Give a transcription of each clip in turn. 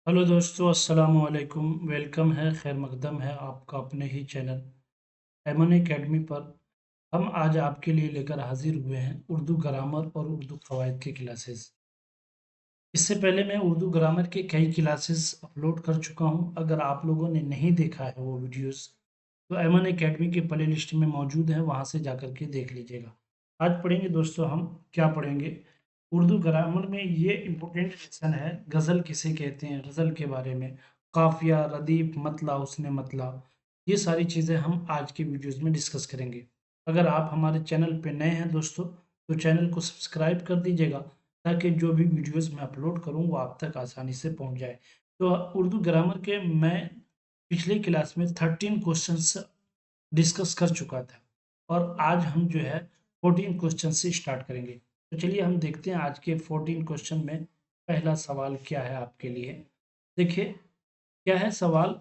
Hello दोस्तों, अस्सलाम वालेकुम। वेलकम है, खैर मकदम है आपका अपने ही चैनल एमन एकेडमी पर। हम आज आपके लिए लेकर हाजिर हुए हैं उर्दू ग्रामर और उर्दू कवायद की क्लासेस। इससे पहले मैं उर्दू ग्रामर के कई क्लासेस अपलोड कर चुका हूं। अगर आप लोगों ने नहीं देखा है वो वीडियोस तो एमन एकेडमी के प्ले लिस्ट में मौजूद है, वहां से जाकर के देख लीजिएगा। आज पढ़ेंगे दोस्तों, हम क्या पढ़ेंगे उर्दू ग्रामर में। ये इम्पोर्टेंट लेसन है, गज़ल किसे कहते हैं, गज़ल के बारे में, काफिया, रदीफ, मतला, उसने मतला, ये सारी चीज़ें हम आज के वीडियोस में डिस्कस करेंगे। अगर आप हमारे चैनल पे नए हैं दोस्तों तो चैनल को सब्सक्राइब कर दीजिएगा, ताकि जो भी वीडियोस मैं अपलोड करूं वो आप तक आसानी से पहुंच जाए। तो उर्दू ग्रामर के मैं पिछले क्लास में 13 क्वेश्चंस डिस्कस कर चुका था, और आज हम जो है 14 क्वेश्चन से स्टार्ट करेंगे। तो चलिए हम देखते हैं आज के 14 क्वेश्चन में पहला सवाल क्या है आपके लिए। देखिए क्या है सवाल,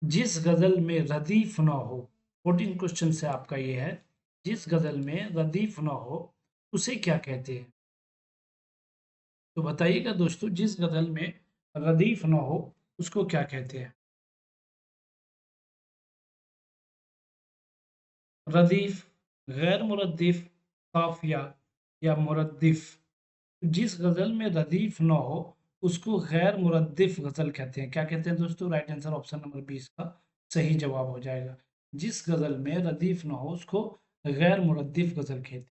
जिस गजल में रदीफ न हो। 14 क्वेश्चन से आपका ये है, जिस गजल में रदीफ न हो उसे क्या कहते हैं। तो बताइएगा दोस्तों, जिस गजल में रदीफ न हो उसको क्या कहते हैं। रदीफ, गैर मुरद्दिफ, काफिया या मुरद्दिफ। जिस गजल में रदीफ न हो उसको गैर मुरद्दिफ गजल कहते हैं। क्या कहते हैं दोस्तों? राइट आंसर ऑप्शन नंबर 20 का सही जवाब हो जाएगा। जिस गजल में रदीफ न हो उसको गैर मुरद्दिफ गजल कहते हैं।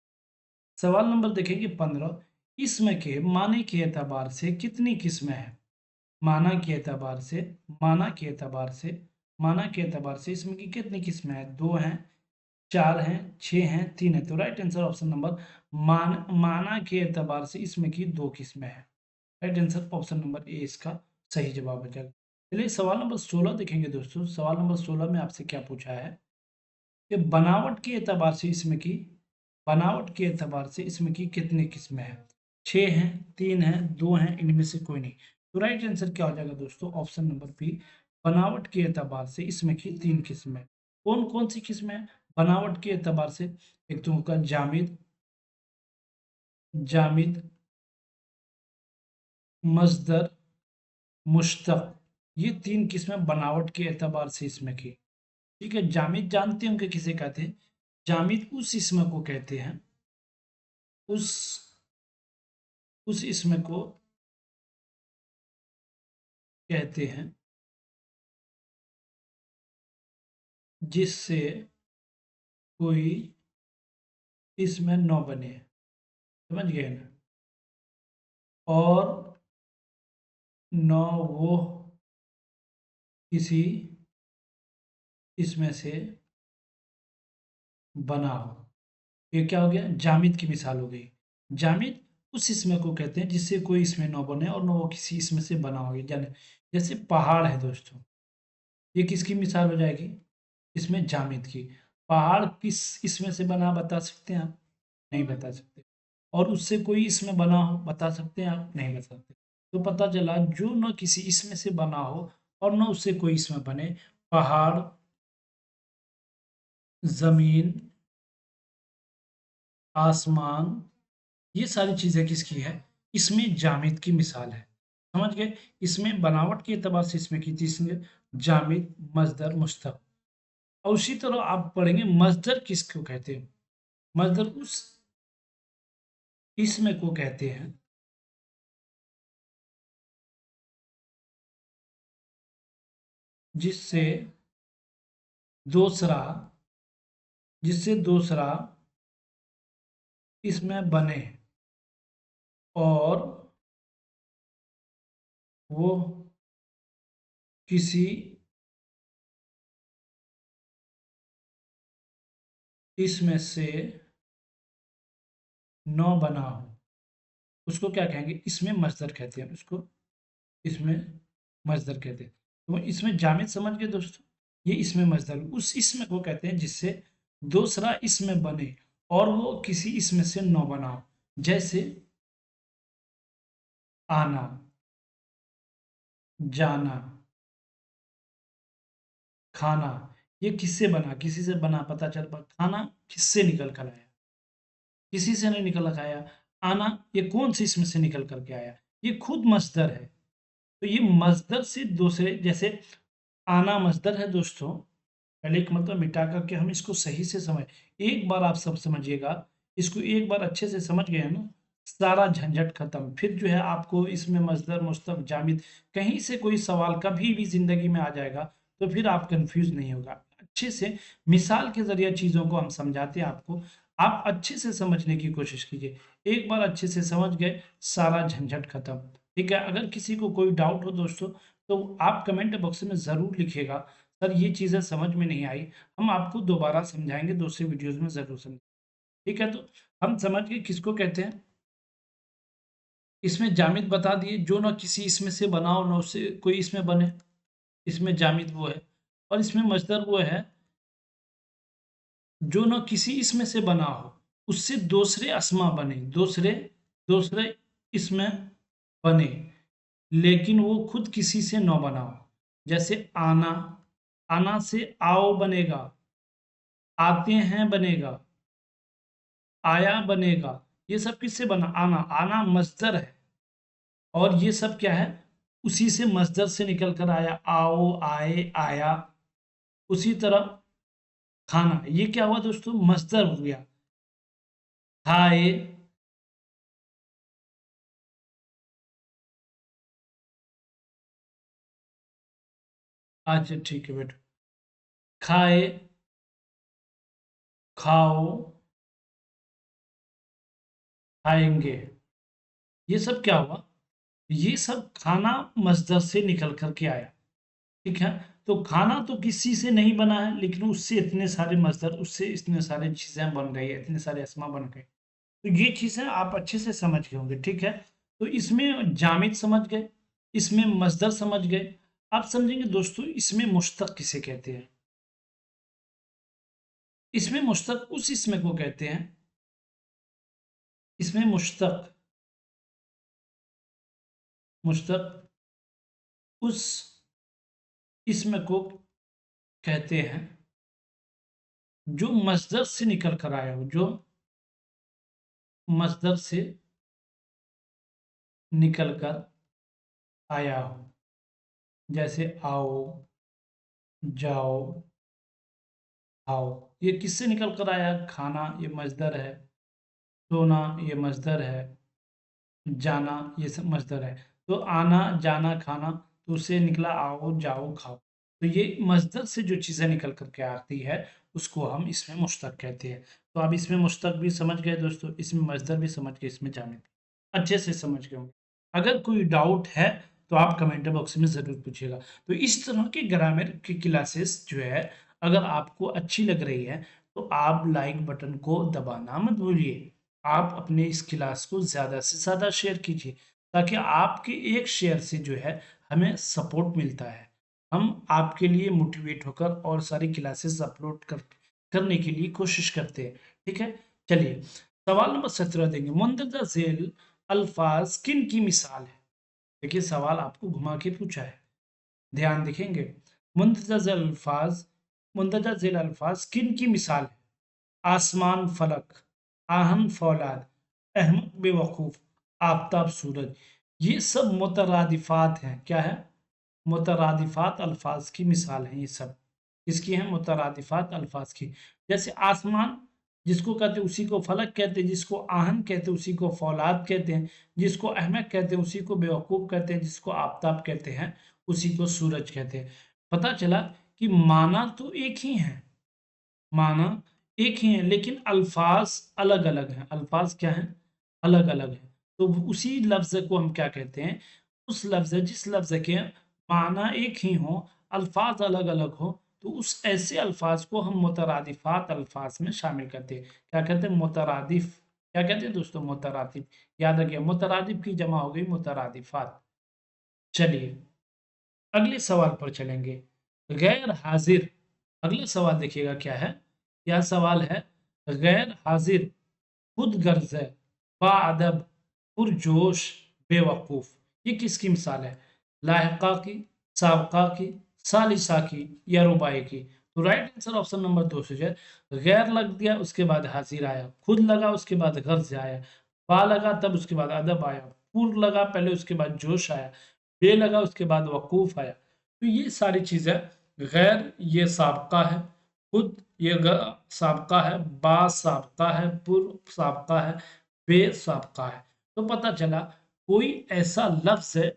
सवाल नंबर देखेंगे 15। इसम के माने के एतबार से कितनी किस्में हैं। माना के एतबार से, माना के एतबार से, माना के एतबार से इसमें की कितनी किस्में हैं? दो हैं, चार हैं, छह हैं, तीन है। तो राइट आंसर ऑप्शन नंबर माना के एतबार से इसमें की दो किस्में हैं। Right answer option number A इसका सही जवाब हो जाएगा। चलिए सवाल नंबर 16 देखेंगे दोस्तों। सवाल नंबर 16 में आपसे क्या पूछा है कि बनावट के एतबार से इसमें की, बनावट के एतबार से इसमें की कितनी किस्में हैं? छह हैं, तीन हैं, दो हैं, इनमें से कोई नहीं। तो राइट आंसर क्या हो जाएगा दोस्तों? ऑप्शन नंबर बी, बनावट के एतबार से इसमें की तीन किस्में। कौन कौन सी किस्में हैं बनावट के एतबार से? एक तो होगा जामिद, जामिद, मजदर, मुश्तक। ये तीन किस्में बनावट के एतबार से इसमें की। ठीक है, जामिद जानते होंगे किसे कहते हैं? जामिद उस इसम को कहते हैं, उस इसम को कहते हैं जिससे कोई इसमें न बने। समझ गए ना? और न वो किसी इसमें से बना हो। ये क्या हो गया? जामिद की मिसाल हो गई। जामिद उस इसमें को कहते हैं जिससे कोई इसमें न बने और न वो किसी इसमें से बना हो। जाने जैसे पहाड़ है दोस्तों, ये किसकी मिसाल हो जाएगी? इसमें जामिद की। पहाड़ किस इसमें से बना बता सकते हैं आप? नहीं बता सकते। और उससे कोई इसमें बना हो बता सकते हैं आप? नहीं बता सकते। तो पता चला जो न किसी इसमें से बना हो और न उससे कोई इसमें बने, पहाड़, जमीन, आसमान, ये सारी चीजें किसकी है? इसमें जामिद की मिसाल है। समझ गए? इसमें बनावट के एतबार से इसमें की तीसरी जामिद, मजदर, मुश्तक। और उसी तरह आप पढ़ेंगे मजदर किसको कहते हैं। मजदर उस इसमें को कहते हैं जिससे दूसरा, जिससे दूसरा इसमें बने और वो किसी इसमें से न बना हो, उसको क्या कहेंगे? इसमें मजदर कहते हैं उसको, इसमें मजदर कहते हैं। तो इसमें जामिद समझ गए दोस्तों, ये इसमें मजदर उस इसमें को कहते हैं जिससे दूसरा इसमें बने और वो किसी इसमें से न बना हो। जैसे आना, जाना, खाना। ये किससे बना? किसी से बना, पता चल पा। खाना किससे निकल कर आया? किसी से नहीं निकल कर आया। आना ये कौन सी इसमें से निकल करके आया? ये खुद मजदर है। तो ये मजदर से दूसरे, जैसे आना मजदर है दोस्तों, पहले एक मतलब मिटा करके हम इसको सही से समझ, एक बार आप सब समझिएगा, इसको एक बार अच्छे से समझ गए ना, सारा झंझट खत्म। फिर जो है आपको इसमें मजदर मुस्तक जामिद कहीं से कोई सवाल कभी भी जिंदगी में आ जाएगा तो फिर आप कंफ्यूज नहीं होगा। अच्छे से मिसाल के जरिए चीजों को हम समझाते हैं आपको, आप अच्छे से समझने की कोशिश कीजिए। एक बार अच्छे से समझ गए, सारा झंझट खत्म। ठीक है, अगर किसी को कोई डाउट हो दोस्तों तो आप कमेंट बॉक्स में जरूर लिखिएगा, सर ये चीजें समझ में नहीं आई, हम आपको दोबारा समझाएंगे, दूसरे वीडियोस में जरूर समझ। ठीक है, तो हम समझ गए किसको कहते हैं। इसमें जामिद बता दिए, जो ना किसी इसमें से बना हो ना उससे कोई इसमें बने, इसमें जामिद वो है। और इसमें मजदर वो है जो ना किसी इसमें से बना हो, उससे दूसरे अस्मा बने, दूसरे दूसरे इसमें बने, लेकिन वो खुद किसी से न बना हो। जैसे आना, आना से आओ बनेगा, आते हैं बनेगा, आया बनेगा। ये सब किससे बना? आना, आना मस्दर है और ये सब क्या है? उसी से मस्दर से निकल कर आया, आओ, आए, आया। उसी तरह खाना, ये क्या हुआ दोस्तों? मस्दर हो गया, खाए, अच्छा ठीक है बेटा, खाए, खाओ, खाएंगे। ये सब क्या हुआ? ये सब खाना मस्दर से निकल करके आया। ठीक है, तो खाना तो किसी से नहीं बना है, लेकिन उससे इतने सारे मस्दर, उससे इतने सारे चीजें बन गई, इतने सारे अस्मा बन गए। तो ये चीजें आप अच्छे से समझ गए होंगे। ठीक है, तो इसमें जामिद समझ गए, इसमें मस्दर समझ गए। आप समझेंगे दोस्तों इसमें मुश्तक किसे कहते हैं? इसमें मुश्तक उस इसमें को कहते हैं, इसमें मुश्तक, मुश्तक उस इसमें को कहते हैं जो मस्दर से निकल कर आया हो, जो मस्दर से निकल कर आया हो। जैसे आओ, जाओ, आओ, ये किससे निकल कर आया? खाना ये मजदर है, सोना ये मजदर है, जाना ये सब मजदर है। तो आना, जाना, खाना, तो उससे निकला आओ, जाओ, खाओ। तो ये मजदर से जो चीजें निकल करके आती है उसको हम इसमें मुश्तक कहते हैं। तो आप इसमें मुश्तक भी समझ गए दोस्तों, इसमें मजदर भी समझ गए, इसमें जामिद भी अच्छे से समझ गए होंगे। अगर कोई डाउट है तो आप कमेंट बॉक्स में जरूर पूछिएगा। तो इस तरह के ग्रामर की क्लासेस जो है, अगर आपको अच्छी लग रही है तो आप लाइक बटन को दबाना मत भूलिए। आप अपने इस क्लास को ज़्यादा से ज़्यादा शेयर कीजिए, ताकि आपके एक शेयर से जो है हमें सपोर्ट मिलता है। हम आपके लिए मोटिवेट होकर और सारी क्लासेस अपलोड करने के लिए कोशिश करते हैं। ठीक है, चलिए सवाल नंबर 17 देंगे। मुंदरजा झेल अल्फाज किन की मिसाल है? देखिए सवाल आपको घुमा के पूछा है, ध्यान देखेंगे। मुंदरजा झेल अल्फाज, मुंदरजा झेल अल्फाज किन की मिसाल है? आसमान फलक, आहन फौलाद, अहमक बेवकूफ, आफताब सूरज। ये सब मुतरादिफात हैं। क्या है? मुतरादिफात अल्फाज की मिसाल है। ये सब किसकी हैं? मुतरादिफात अल्फाज की। जैसे आसमान, जिसको कहते हैं उसी को फलक कहते हैं, जिसको आहन कहते हैं उसी को फौलाद कहते हैं, जिसको अहमक कहते हैं उसी को बेवकूफ कहते हैं, जिसको आफताब कहते हैं उसी को सूरज कहते हैं। पता चला कि माना तो एक ही है, माना एक ही है, लेकिन अल्फाज अलग अलग हैं। अल्फाज क्या हैं? अलग अलग हैं। तो उसी लफ्ज को हम क्या कहते हैं? उस लफ्ज, जिस लफ्ज के माना एक ही हो, अल्फाज अलग अलग हो, तो उस ऐसे अल्फाज को हम मुतरादिफात अल्फाज में शामिल करते हैं। क्या कहते हैं? मुतरादिफ। क्या कहते हैं दोस्तों? मुतरादिफ। याद रखिए, मुतरादिफ की जमा हो गई मुतरादिफात। चलिए अगले सवाल पर चलेंगे। गैर हाजिर, अगला सवाल देखिएगा क्या है। यह सवाल है, गैर हाजिर, खुद गर्ज है, बाअदब, पुरजोश, बेवकूफ। ये किसकी मिसाल है? लाहिका की, साबका की, सालिसा की या रुबाई की? तो राइट आंसर ऑप्शन नंबर 2 से है। गैर लग दिया उसके बाद हाजिर आया, खुद लगा उसके बाद गर्ज आया, बा लगा तब उसके बाद अदब आया, पुर लगा पहले उसके बाद जोश आया, बे लगा उसके बाद वकूफ आया। तो ये सारी चीजें गैर ये साबका है, खुद ये साबका है, बा साबका है, पुर साबका है, बे साबका है। तो पता चला कोई ऐसा लफ्ज है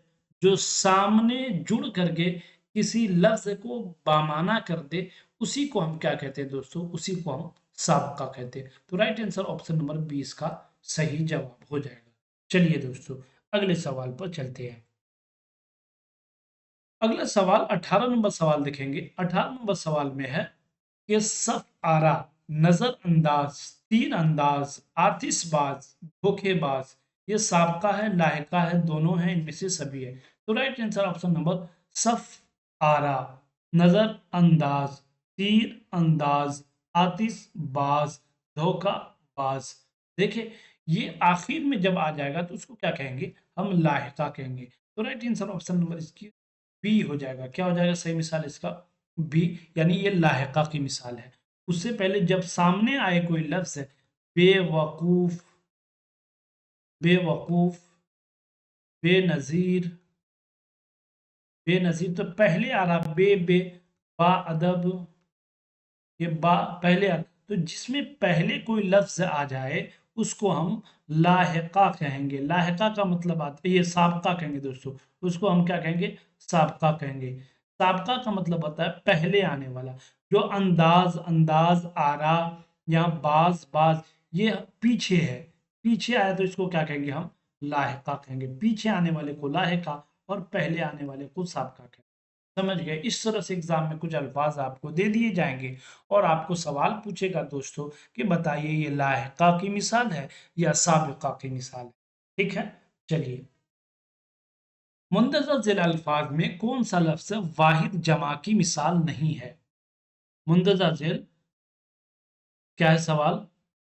जो सामने जुड़ करके किसी लफ्ज को बामाना कर दे, उसी को हम क्या कहते हैं दोस्तों, उसी को हम साबका कहते हैं। तो राइट आंसर ऑप्शन नंबर 20 का सही जवाब हो जाएगा। चलिए दोस्तों अगले सवाल पर चलते हैं। अगला सवाल 18 नंबर सवाल देखेंगे। 18 नंबर सवाल में है कि सफ आरा, नजरअंदाज, तीर अंदाज, आतिशबाज, धोखेबाज, ये साबका है, लाहिका है, दोनों है, इनमें से सभी है। तो राइट आंसर ऑप्शन नंबर सफ आरा, नजर अंदाज, तीर अंदाज, आतिशबाज, धोखाबाज। देखिए ये आखिर में जब आ जाएगा तो उसको क्या कहेंगे, हम लाहिका कहेंगे। तो राइट आंसर ऑप्शन नंबर इसकी बी हो जाएगा। क्या हो जाएगा सही मिसाल इसका, बी, यानी ये लाहिका की मिसाल है। उससे पहले जब सामने आए कोई लफ्ज है, बेवकूफ, बेवकूफ, बेनजीर, बेनजीर, तो पहले आ रहा बे, बा अदब, ये बा पहले आ, तो जिसमें पहले कोई लफ्ज आ जाए उसको हम लाहिका कहेंगे। लाहिका का मतलब आता है, ये साबका कहेंगे दोस्तों, उसको हम क्या कहेंगे, साबका कहेंगे। साबका का मतलब होता है पहले आने वाला। जो अंदाज, अंदाज, आरा, यहाँ बाज, बाज, ये पीछे है, पीछे आया तो इसको क्या कहेंगे, हम लाहिका कहेंगे। पीछे आने वाले को लाहिका और पहले आने वाले को साबका कहेंगे। समझ गए। इस तरह से एग्जाम में कुछ अल्फाज आपको दे दिए जाएंगे और आपको सवाल पूछेगा दोस्तों कि बताइए ये लाहिका की मिसाल है या साबिका की मिसाल है। ठीक है, चलिए। मुंदरजा जिल अल्फाज में कौन सा लफ्ज वाहिद जमा की मिसाल नहीं है। मुंदरजा जिल, क्या है सवाल,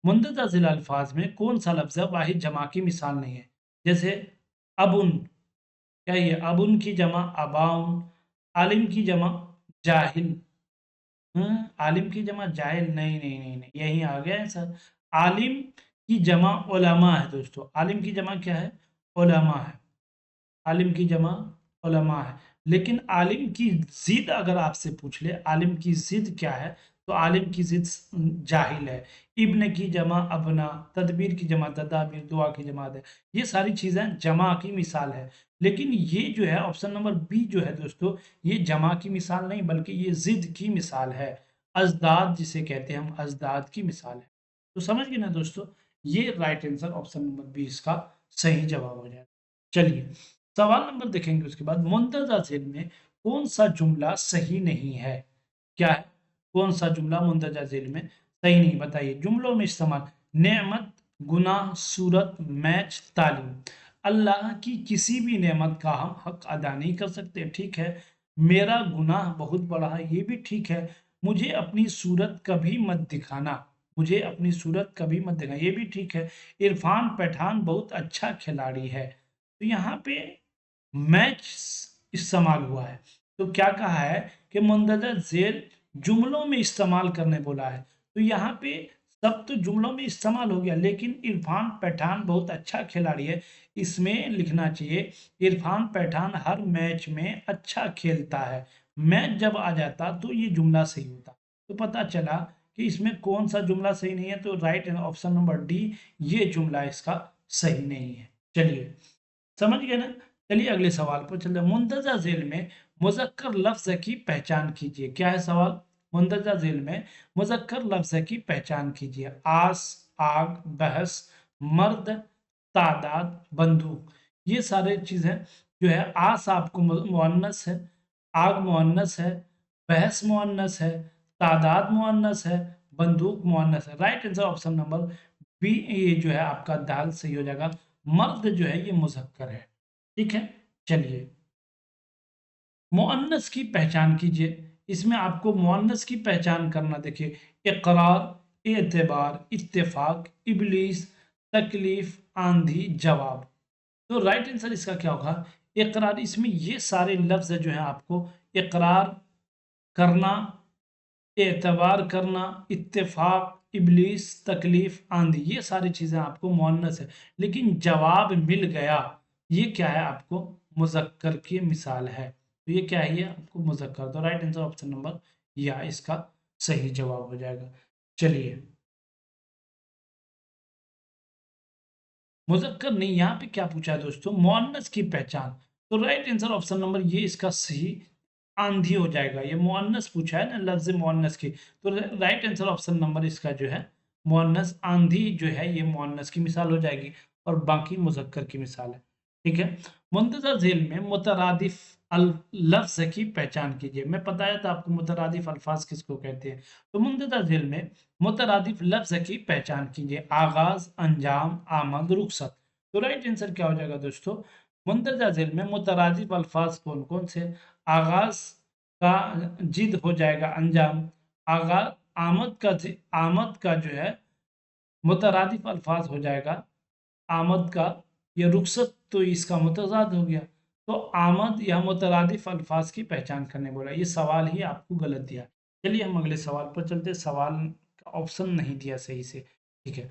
मुंदरजा जिल अल्फाज में कौन सा लफ्ज वाहिद जमा की मिसाल नहीं है। जैसे अबुन, क्या ये अबुन की जमा अबाउन, आलिम की जमा जाहिल, आलिम की जमा जाहिल, नहीं नहीं नहीं नहीं, यही आ गया है सर। आलिम की जमा उलमा है दोस्तों, आलिम की जमा क्या है, उलमा है, आलिम की जमा उलमा है। लेकिन आलिम की जिद अगर आपसे पूछ ले, आलिम की जिद क्या है, तो आलिम की जिद जाहिल है। इब्न की जमा अबना, तदबीर की जमा तदाबीर, दुआ की जमा है। ये सारी चीजें जमा की मिसाल है। लेकिन ये जो है ऑप्शन नंबर बी जो है दोस्तों, ये जमा की मिसाल नहीं बल्कि ये जिद की मिसाल है। अजदाद जिसे कहते हैं हम, अजदाद की मिसाल है। तो समझ गए ना दोस्तों, ये राइट आंसर ऑप्शन नंबर 20 का सही जवाब हो जाएगा। चलिए सवाल नंबर देखेंगे उसके बाद, मुंतज़ा ज़ेल में कौन सा जुमला सही नहीं है। क्या है, कौन सा जुमला मुंतज़ा ज़ेल में सही नहीं, बताइए। जुमलों में इस्तेमाल, नेमत, गुनाह, सूरत, मैच, तालीम। अल्लाह की किसी भी नेमत का हम हक अदा नहीं कर सकते, ठीक है। मेरा गुनाह बहुत बड़ा है, ये भी ठीक है। मुझे अपनी सूरत कभी मत दिखाना, मुझे अपनी सूरत कभी मत दिखाना, ये भी ठीक है। इरफान पठान बहुत अच्छा खिलाड़ी है, तो यहाँ पे मैच इस्तेमाल हुआ है। तो क्या कहा है कि मुंदरजा जेल जुमलों में इस्तेमाल करने बोला है। तो यहाँ पे सब तो जुमलों में इस्तेमाल हो गया, लेकिन इरफान पठान बहुत अच्छा खिलाड़ी है, इसमें लिखना चाहिए इरफान पठान हर मैच में अच्छा खेलता है। मैच जब आ जाता तो ये जुमला सही होता। तो पता चला कि इसमें कौन सा जुमला सही नहीं है, तो राइट ऑप्शन नंबर डी, ये जुमला इसका सही नहीं है। चलिए समझ गए ना। चलिए अगले सवाल पर चलते हैं। मुंदरजा झेल में मुजक्कर लफ्ज की पहचान कीजिए। क्या है सवाल, मुंदरजा झेल में मुजक्कर लफ्ज की पहचान कीजिए। आस, आग, बहस, मर्द, तादाद, बंदूक। ये सारे चीजें जो है, आस आपको मुअन्नस है, आग मुअन्नस है, बहस मुअन्नस है, तादाद मुअन्नस है, बंदूक मुअन्नस है। Right answer option number B, ये जो है आपका दाल सही हो जाएगा। मर्द जो है ये मुजक्कर है, ठीक है। चलिए मुअन्नस की पहचान कीजिए। इसमें आपको मुअन्नस की पहचान करना, देखिए, इकरार, एतबार, इत्तेफाक, इबलीस, तकलीफ, आंधी, जवाब। तो राइट आंसर इसका क्या होगा, इकरार। इसमें ये सारे लफ्ज जो है आपको इकरार करना, एतबार करना, इत्तेफाक, इबलीस, तकलीफ, आंधी, ये सारी चीजें आपको मुअन्नस है। लेकिन जवाब मिल गया ये क्या है आपको मुज़क्कर की मिसाल है। तो ये क्या है, ये आपको मुज़क्कर। तो राइट आंसर ऑप्शन नंबर या इसका सही जवाब हो जाएगा। चलिए, मुज़क्कर नहीं, यहाँ पे क्या पूछा है दोस्तों, मुअन्नस की पहचान। तो राइट आंसर ऑप्शन नंबर ये इसका सही आंधी हो जाएगा। ये मुअन्नस पूछा है ना, लफ्ज़ मुअन्नस की, तो राइट आंसर ऑप्शन नंबर इसका जो है मुअन्नस, आंधी जो है ये मुअन्नस की मिसाल हो जाएगी और बाकी मुज़क्कर की मिसाल है। ठीक है। मुंतज़र झेल में मुतरादिफ लफ्ज़ की पहचान कीजिए। मैं बताया था आपको मुतरादिफ अल्फाज किसको कहते हैं। तो मुंतज़र झेल में मुतरादिफ लफ्ज़ की पहचान कीजिए। आगाज़, अंजाम, आमद, रुखसत। तो राइट आंसर क्या हो जाएगा दोस्तों, मुंतज़र झेल में मुतरादिफ अल्फाज कौन कौन से, आगाज़ का जिद हो जाएगा अंजाम, आगा आमद का जो है मुतरादिफ अल्फाज हो जाएगा आमद का, ये रुखसत तो इसका मुतजाद हो गया। तो आमद या मुतरादिफ अल्फाज की पहचान करने बोला, ये सवाल ही आपको गलत दिया। चलिए हम अगले सवाल पर चलते, सवाल का ऑप्शन नहीं दिया सही से। ठीक है,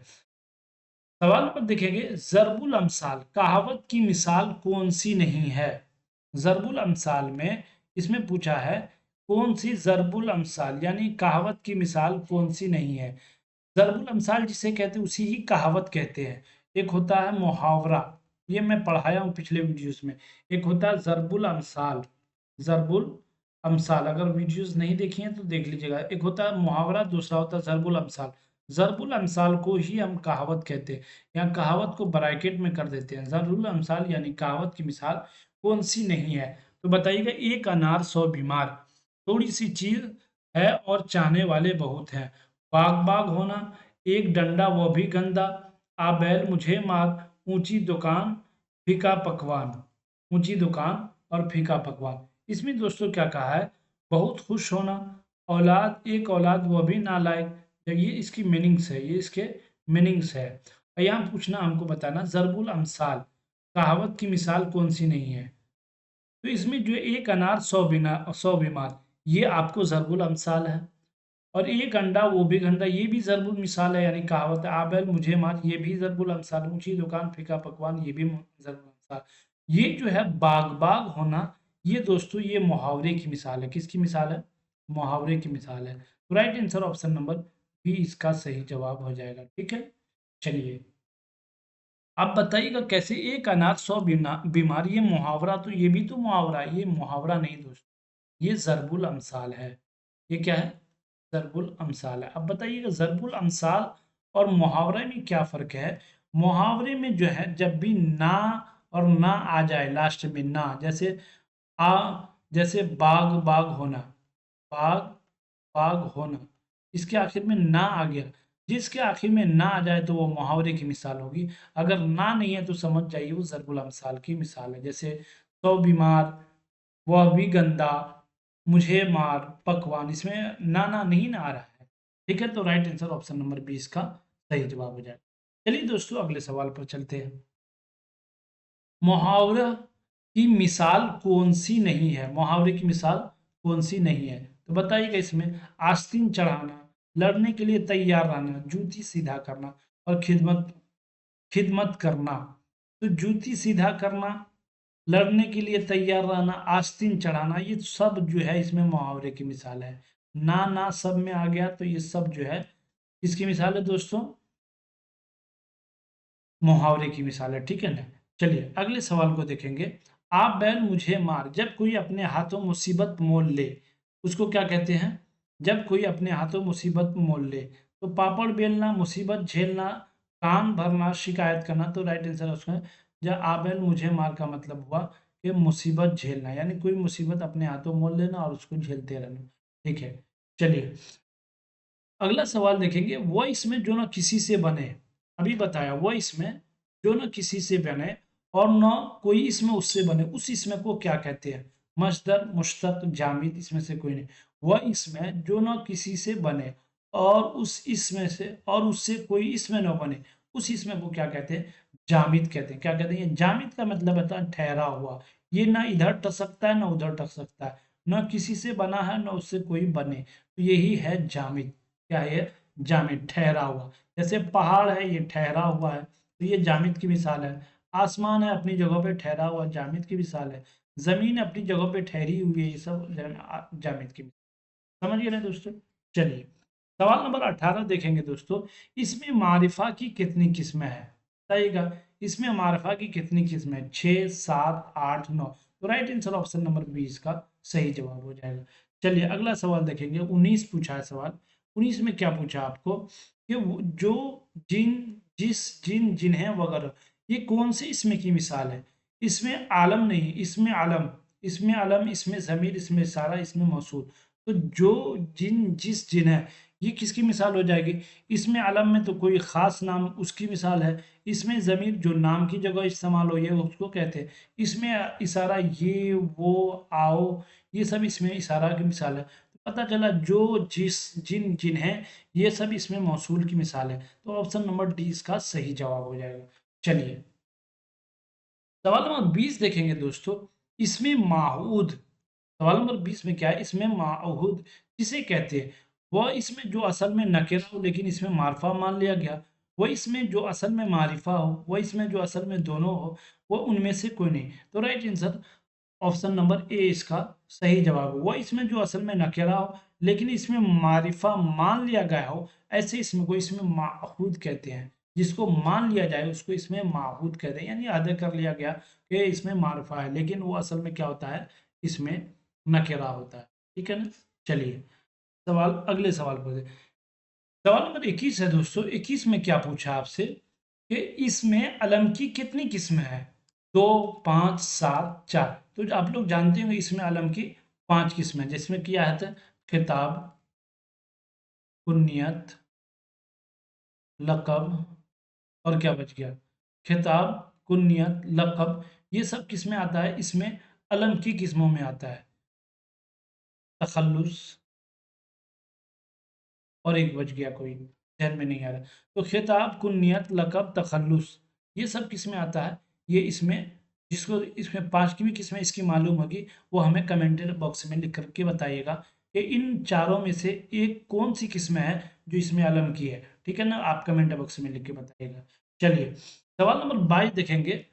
सवाल पर देखेंगे, ज़रबुल अमसाल कहावत की मिसाल कौन सी नहीं है। ज़रबुल अमसाल में इसमें पूछा है कौन सी ज़रबुल अमसाल यानी कहावत की मिसाल कौन सी नहीं है। ज़रबुल अमसाल जिसे कहते हैं उसी ही कहावत कहते हैं। एक होता है मुहावरा, ये मैं पढ़ाया हूँ पिछले वीडियोस में। एक होता है ज़रबुल अमसाल, ज़रबुल अमसाल, अगर वीडियोस नहीं देखी हैं तो देख लीजिएगा। एक होता है मुहावरा, दूसरा होता है ज़रबुल अमसाल। ज़रबुल अमसाल को ही हम कहावत कहते हैं, यहाँ कहावत को ब्रैकेट में कर देते हैं। ज़रबुल अमसाल यानी कहावत की मिसाल कौन सी नहीं है। तो बताइएगा, एक अनार 100 बीमार, थोड़ी सी चीज है और चाहने वाले बहुत हैं, बाग बाग होना, एक डंडा वो भी गंदा, आ बैल मुझे मार, ऊंची दुकान फीका पकवान, ऊंची दुकान और फीका पकवान। इसमें दोस्तों क्या कहा है, बहुत खुश होना, औलाद एक औलाद वो भी नालायक। जब ये इसकी मीनिंग्स है, ये इसके मीनिंग्स है। और यहाँ पूछना हमको बताना, ज़रबुल अमसाल कहावत की मिसाल कौन सी नहीं है। तो इसमें जो एक अनार 100 बीमार, ये आपको ज़रबुल अमसाल है। और एक अंडा वो भी गंदा, ये भी ज़रबुल मिसाल है यानी कहावत है। आबैल मुझे मार, ये भी ज़रबुल अमसाल। ऊंची दुकान फीका पकवान, ये भी ज़रबुल अमसाल। ये जो है बाग बाग होना, ये दोस्तों ये मुहावरे की मिसाल है। किसकी मिसाल है, मुहावरे की मिसाल है। तो right answer option number B इसका सही जवाब हो जाएगा। ठीक है, चलिए आप बताइएगा कैसे एक अनार 100 बीमार, ये मुहावरा, तो ये भी तो मुहावरा है। ये मुहावरा नहीं दोस्तों, ये ज़रबुल अमसाल है। ये क्या है, ज़रबुल अमसाल है। अब बताइएगा ज़रबुल अमसाल और मुहावरे में क्या फ़र्क है। मुहावरे में जो है जब भी ना और ना आ जाए लास्ट में, ना जैसे आ, जैसे बाग बाग होना, बाग बाग होना, इसके आखिर में ना आ गया, जिसके आखिर में ना आ जाए तो वो मुहावरे की मिसाल होगी। अगर ना नहीं है तो समझ जाइए वो ज़रबुल अमसाल की मिसाल है। जैसे 100 बीमार, वह भी गंदा, मुझे मार, पकवान, इसमें ना ना नहीं ना आ रहा है। ठीक है, तो राइट आंसर ऑप्शन नंबर 20 का सही जवाब हो जाएगा। चलिए दोस्तों अगले सवाल पर चलते हैं। मुहावरा की मिसाल कौन सी नहीं है, मुहावरे की मिसाल कौन सी नहीं है। तो बताइएगा, इसमें आस्तीन चढ़ाना, लड़ने के लिए तैयार रहना, जूती सीधा करना और खिदमत खिदमत करना। तो जूती सीधा करना, लड़ने के लिए तैयार रहना, आस्तीन चढ़ाना, ये सब जो है इसमें मुहावरे की मिसाल है। ना ना सब में आ गया तो ये सब जो है इसकी मिसाल है दोस्तों, मुहावरे की मिसाल है। ठीक है ना, चलिए अगले सवाल को देखेंगे। आप बैल मुझे मार, जब कोई अपने हाथों मुसीबत मोल ले, उसको क्या कहते हैं। जब कोई अपने हाथों मुसीबत मोल ले, तो पापड़ बेलना, मुसीबत झेलना, कान भरना, शिकायत करना। तो राइट आंसर है उसका, जब आप बैल मुझे मार का मतलब हुआ कि मुसीबत झेलना, यानी कोई मुसीबत अपने हाथों मोल लेना और उसको झेलते रहना। ठीक है, चलिए अगला सवाल देखेंगे। वो इसमें जो ना किसी से बने, अभी बताया वो इसमें जो ना किसी से बने और ना कोई इसमें उससे बने, उस इसमें को क्या कहते हैं। मस्दर, मुश्तक, जामिद, इसमें से कोई नहीं। वह इसमें जो ना किसी से बने और उस इसमें से और उससे कोई इसमें न बने, उस इसमें को क्या कहते हैं, जामिद कहते हैं। क्या कहते हैं, ये जामिद का मतलब होता है ठहरा हुआ। ये ना इधर टक सकता है ना उधर टक सकता है, ना किसी से बना है ना उससे कोई बने, तो यही है जामिद। क्या है ये, जामिद, ठहरा हुआ। जैसे पहाड़ है ये ठहरा हुआ है, तो ये जामिद की मिसाल है। आसमान है अपनी जगह पे ठहरा हुआ, जामिद की मिसाल है। जमीन अपनी जगह पे ठहरी हुई है, ये सब जामिद की। समझ गए ना दोस्तों। चलिए सवाल नंबर 18 देखेंगे दोस्तों। इसमें मारिफा की कितनी किस्में हैं, बताइएगा। इसमें मारिफा की कितनी किस्में हैं? 6, 7, 8, 9। तो राइट आंसर ऑप्शन नंबर 20 का सही जवाब हो जाएगा। चलिए अगला सवाल देखेंगे। 19 पूछा है सवाल। 19 में क्या पूछा आपको कि जो जिन जिस जिन जिन्हें वगैरह, ये कौन से इसमें की मिसाल है? इसमें आलम नहीं, इसमें आलम, इसमें आलम, इसमें जमीर, इसमें सारा, इसमें मौसूल। तो जो जिन जिस जिन है, ये किसकी मिसाल हो जाएगी? इसमें आलम में तो कोई खास नाम उसकी मिसाल है। इसमें ज़मीर जो नाम की जगह इस्तेमाल हो, ये उसको कहते हैं। इसमें इशारा ये वो आओ, ये सब इसमें इशारा की मिसाल है। तो पता चला जो जिस जिन जिन है, ये सब इसमें मौसूल की मिसाल है। तो ऑप्शन नंबर डी इसका सही जवाब हो जाएगा। चलिए सवाल नंबर 20 देखेंगे दोस्तों। इसमें माहूद, सवाल नंबर 20 में क्या है? इसमें माहूद किसे कहते हैं? वह इसमें जो असल में नकेरा हो लेकिन इसमें मारफा मान लिया गया, वह इसमें जो असल में मारिफा हो, वह इसमें जो असल में दोनों हो, वो उनमें से कोई नहीं। तो right answer option number A इसका सही जवाब है। वह इसमें जो असल में नकेरा हो लेकिन इसमें मारिफा मान लिया गया हो, ऐसे इसमें को इसमें माहूद कहते हैं। जिसको मान लिया जाए उसको इसमें माहूद कहते हैं, यानी अदा कर लिया गया कि इसमें मारिफा है लेकिन वो असल में क्या होता है? इसमें नकेरा होता है। ठीक है ना। चलिए सवाल, अगले सवाल पर। सवाल नंबर 21 है दोस्तों। 21 में क्या पूछा आपसे कि इसमें अलम की कितनी किस्में हैं? 2, 5, 7, 4। तो आप लोग जानते होंगे इसमें अलम की 5 किस्में हैं, जिसमें क्या है? खिताब, कुन्नियत, लक़ब, और क्या बच गया? खिताब, कुन्नियत, लक़ब, ये सब किसमें आता है? इसमें अलम की किस्मों में आता है। तखल्लुस, और एक बच गया कोई, ध्यान में नहीं आ रहा। तो खिताब, कुन्नियत, लक़ब, तखल्लुस, ये सब किस में आता है? ये इसमें, जिसको इसमें 5 की भी किस्में इसकी मालूम होगी, वो हमें कमेंट बॉक्स में लिख करके बताइएगा कि इन चारों में से एक कौन सी किस्में है जो इसमें अलम की है। ठीक है ना, आप कमेंट बॉक्स में लिख के बताइएगा। चलिए सवाल नंबर 22 देखेंगे।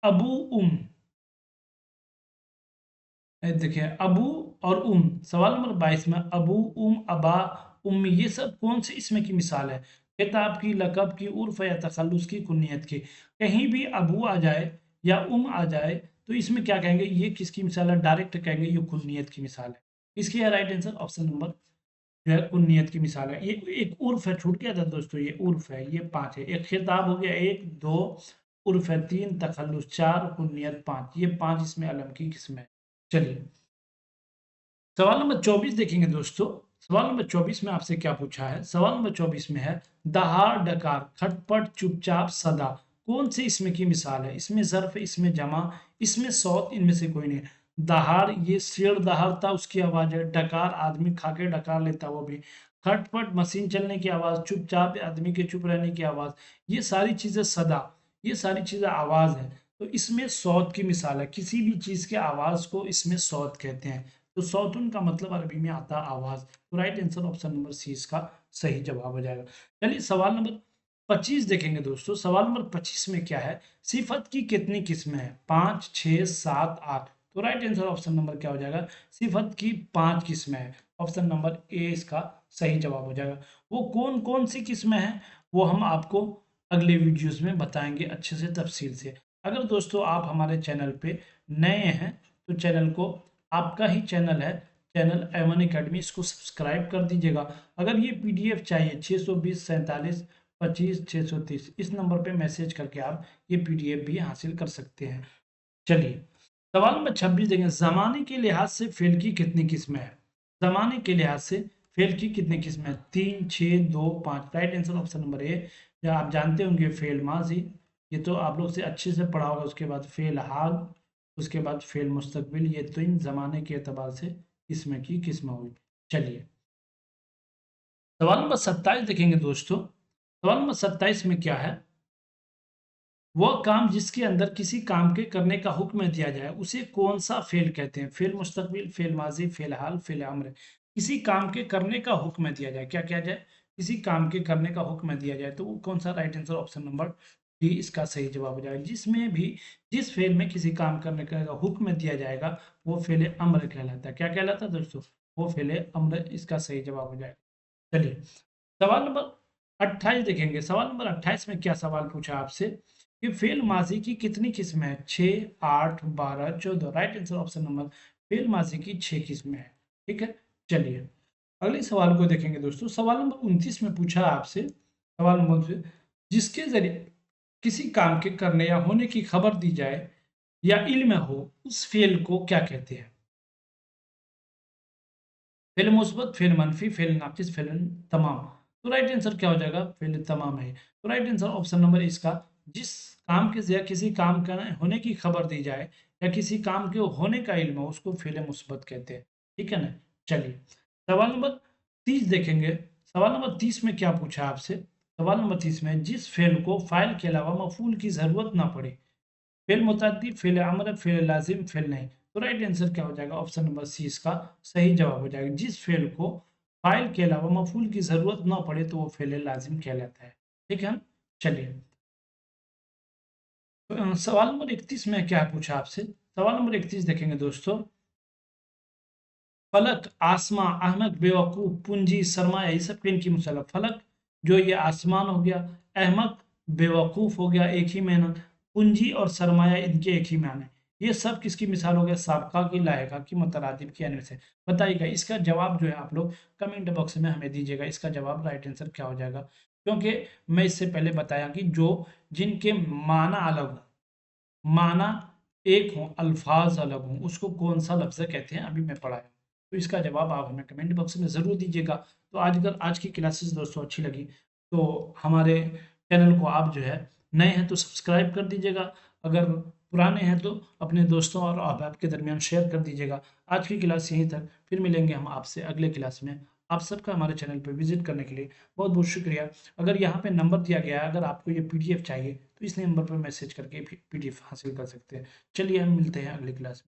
अबू उम, देखिए अबू और सवाल नंबर 22 में अबू, अबा, उम्मी, ये सब कौन से इसमें की मिसाल है? खिताब की, लक़ब की, उर्फ या तखल्लुस की, कुन्नियत की। कहीं भी अबू आ जाए या आ जाए तो इसमें क्या कहेंगे? ये किसकी मिसाल है? डायरेक्ट कहेंगे ये कुन्नियत की मिसाल है। इसकी है राइट आंसर ऑप्शन नंबर जो है कुन्नियत की मिसाल है। ये एक उर्फ है, छूट गया था दोस्तों, ये उर्फ है। ये 5 है। एक खिताब हो गया, 1, 2, उर्फ है 3, तखल्लुस 4, कुन्नियत 5। ये 5 इसमें अलम की किस्में है। चलिए सवाल नंबर 24 देखेंगे दोस्तों। सवाल नंबर 24 में आपसे क्या पूछा है? सवाल नंबर 24 में है दहाड़, डकार, खटपट, चुपचाप, सदा, कौन सी इसमें की मिसाल है? इसमें ज़र्फ, इसमें जमा, इसमें सौत, इनमें से कोई नहीं। दहाड़ ये शेर दहाड़ता उसकी आवाज है। डकार आदमी खा के डकार लेता वो भी। खटपट मशीन चलने की आवाज। चुपचाप आदमी के चुप रहने की आवाज। ये सारी चीजें सदा, ये सारी चीजें आवाज है। तो इसमें सौत की मिसाल है। किसी भी चीज के आवाज को इसमें सौत कहते हैं। तो सौतुन का मतलब अरबी में आता है आवाज। तो right answer option number C इसका सही जवाब हो जाएगा। चलिए सवाल नंबर 25 देखेंगे दोस्तों। सवाल नंबर 25 में क्या है? सिफत की कितनी किस्में हैं? 5, 6, 7, 8। तो राइट आंसर ऑप्शन नंबर क्या हो जाएगा? सिफत की 5 किस्में हैं। ऑप्शन नंबर ए इसका सही जवाब हो जाएगा। वो कौन कौन सी किस्में हैं वो हम आपको अगले वीडियोस में बताएंगे अच्छे से तफसील से। अगर दोस्तों आप हमारे चैनल पे नए हैं तो चैनल को, आपका ही चैनल है चैनल एवन अकेडमी, इसको सब्सक्राइब कर दीजिएगा। अगर ये पीडीएफ चाहिए 620 47 25 630, इस नंबर पे मैसेज करके आप ये पीडीएफ भी हासिल कर सकते हैं। चलिए सवाल नंबर 26 देखें। जमाने के लिहाज से फेल की कितनी किस्में हैं? जमाने के लिहाज से फेल की कितनी किस्में हैं? 3, 6, 2, 5। Right answer option number A. या आप जानते होंगे फेल माजी, ये तो आप लोग से अच्छे से पढ़ा होगा। उसके बाद फेल हाल, उसके बाद फेल मुस्तकबिल, ये तो इन जमाने के एतबार से इसमें की किस्में हुई। चलिए सवाल नंबर 27 देखेंगे दोस्तों। सवाल नंबर 27 में क्या है? वह काम जिसके अंदर किसी काम के करने का हुक्म दिया जाए उसे कौन सा फेल कहते हैं? फेल मुस्तकबिल, फेल माजी, फेल हाल, फेल अम्र। किसी काम के करने का हुक्म दिया जाए, क्या किया जाए? किसी काम के करने का हुक्म दिया जाए तो वो कौन सा? Right answer option number D इसका सही जवाब हो जाएगा। जिसमें भी जिस फेल में किसी काम करने का हुक्म दिया जाएगा वो फेल अम्र कहलाता है। क्या कहलाता है दोस्तों? वो फेल अम्र इसका सही जवाब हो जाएगा। चलिए सवाल नंबर 28 देखेंगे। सवाल नंबर 28 में क्या सवाल पूछा आपसे कि फेल माजी की कितनी किस्में हैं? 6, 8, 12, 14। Right answer option number fail माजी की 6 किस्में हैं। ठीक है, चलिए अगले सवाल को देखेंगे दोस्तों। सवाल नंबर 29 में पूछा आपसे, सवाल नंबर 29, जिसके जरिए किसी काम के करने या होने की खबर दी जाए या इल्म हो, उस फेल को क्या कहते हैं? फेल मुस्बत, फेल मनफी, फेल नाकिस, फेल तमाम। तो राइट आंसर क्या हो जाएगा? फेल तमाम है। तो राइट आंसर ऑप्शन नंबर इसका, जिस काम के या किसी काम का होने की खबर दी जाए या किसी काम के होने का इल्म हो उसको फेल मुस्बत कहते हैं। ठीक है ना? चलिए सवाल नंबर 30 देखेंगे। सवाल नंबर 30 में क्या पूछा आपसे? सवाल नंबर 30 में जिस फेल को फाइल के अलावा मफूल की जरूरत ना पड़े, फेल मुतअद्दी, फेल अमर, फेल लाजिम, फेल नहीं। तो राइट आंसर क्या हो जाएगा? ऑप्शन नंबर सी इसका सही जवाब हो जाएगा। जिस फेल को फाइल के अलावा मफूल की जरूरत ना पड़े तो वो फेल लाजिम कहलाता है। ठीक है, चलिए सवाल नंबर 31 में क्या पूछा आपसे? सवाल नंबर 31 देखेंगे दोस्तों। फलक, आसमां, अहमक, बेवकूफ, पूंजी, सरमाया, ये सब किन की मिसाल है? फलक जो ये आसमान हो गया, अहमक बेवकूफ हो गया एक ही महीना, पूंजी और सरमाया इनके एक ही मायने। ये सब किसकी मिसाल हो गया? साबका की, लायका की, मुतरादिफ की, यानी से। बताइएगा इसका जवाब जो है आप लोग कमेंट बॉक्स में हमें दीजिएगा। इसका जवाब राइट आंसर क्या हो जाएगा? क्योंकि मैं इससे पहले बताया कि जो जिनके माना अलग हो, माना एक हो, अल्फाज अलग हो, उसको कौन सा लफ्ज़ कहते हैं अभी मैं पढ़ाया। तो इसका जवाब आप हमें कमेंट बॉक्स में ज़रूर दीजिएगा। तो आज की क्लासेस दोस्तों अच्छी लगी तो हमारे चैनल को आप जो है नए हैं तो सब्सक्राइब कर दीजिएगा, अगर पुराने हैं तो अपने दोस्तों और अहबाब के दरमियान शेयर कर दीजिएगा। आज की क्लास यहीं तक, फिर मिलेंगे हम आपसे अगले क्लास में। आप सबका हमारे चैनल पर विजिट करने के लिए बहुत बहुत शुक्रिया। अगर यहाँ पे नंबर दिया गया है, अगर आपको ये पीडीएफ चाहिए तो इस नंबर पर मैसेज करके पीडीएफ हासिल कर सकते हैं। चलिए हम मिलते हैं अगली क्लास में।